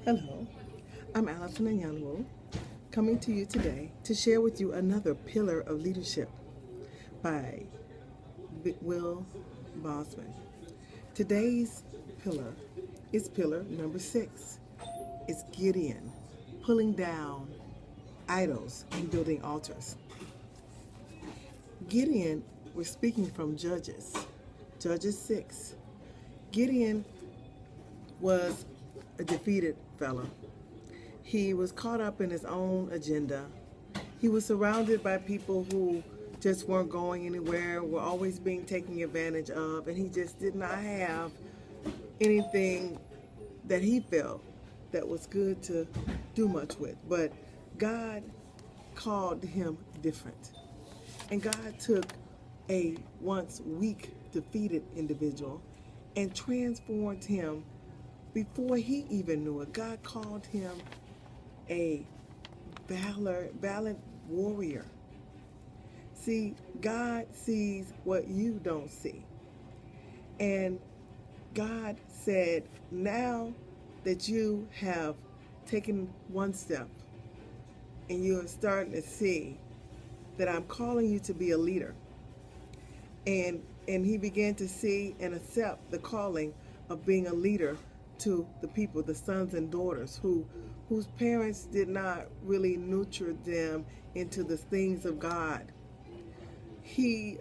Hello, I'm Allison Anyanwu, coming to you today to share with you another pillar of leadership by Will Bosman. Today's pillar is pillar number 6. It's Gideon, pulling down idols and building altars. Gideon, we're speaking from Judges 6. Gideon was a defeated fellow. He was caught up in his own agenda. He was surrounded by people who just weren't going anywhere, were always being taken advantage of, and he just did not have anything that he felt that was good to do much with. But God called him different. And God took a once weak, defeated individual and transformed him before he even knew it. God called him a valiant warrior. See, God sees what you don't see. And God said, now that you have taken one step and you're starting to see that I'm calling you to be a leader. And he began to see and accept the calling of being a leader to the people, the sons and daughters whose parents did not really nurture them into the things of God. He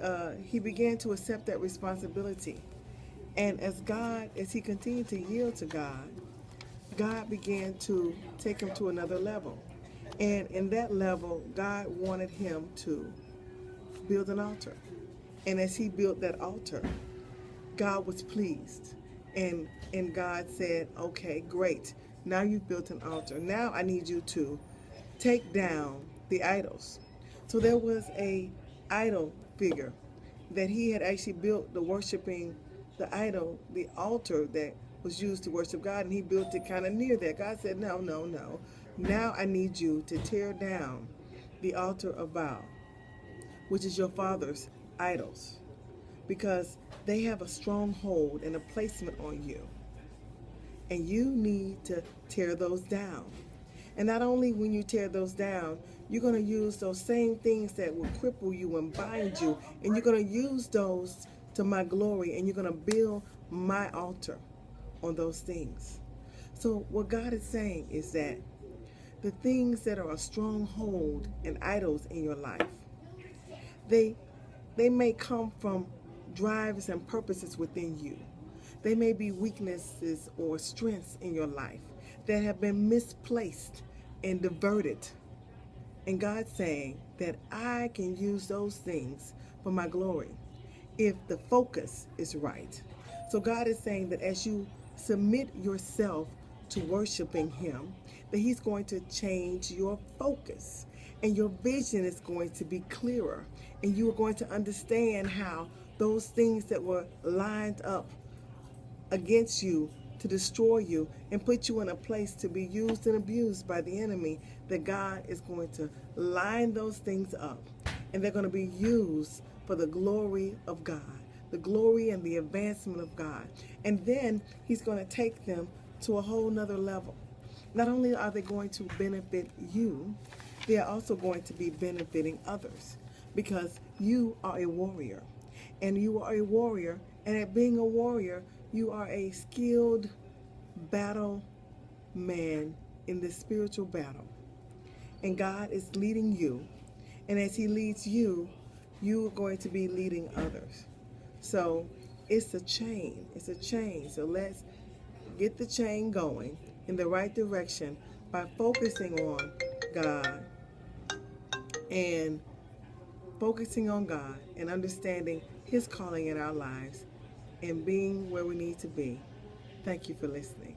began to accept that responsibility. And as he continued to yield to God, God began to take him to another level. And in that level, God wanted him to build an altar. And as he built that altar, God was pleased. And God said, okay, great. Now you've built an altar. Now I need you to take down the idols. So there was a idol figure that he had actually built the idol, the altar that was used to worship God, and he built it kind of near there. God said, no. Now I need you to tear down the altar of Baal, which is your father's idols, because they have a stronghold and a placement on you. And you need to tear those down. And not only when you tear those down, you're going to use those same things that will cripple you and bind you, and you're going to use those to my glory, and you're going to build my altar on those things. So what God is saying is that the things that are a stronghold and idols in your life, they may come from drives and purposes within you. They may be weaknesses or strengths in your life that have been misplaced and diverted. And God's saying that I can use those things for my glory if the focus is right. So God is saying that as you submit yourself to worshiping him, that he's going to change your focus, and your vision is going to be clearer, and you are going to understand how those things that were lined up against you to destroy you and put you in a place to be used and abused by the enemy, that God is going to line those things up, and they're going to be used for the glory of God, the glory and the advancement of God. And then he's going to take them to a whole nother level. Not only are they going to benefit you, they are also going to be benefiting others, because you are a warrior. And you are a warrior, and at being a warrior, you are a skilled battle man in this spiritual battle. And God is leading you, and as he leads you, you are going to be leading others. So it's a chain. So let's get the chain going in the right direction by focusing on God and understanding his calling in our lives and being where we need to be. Thank you for listening.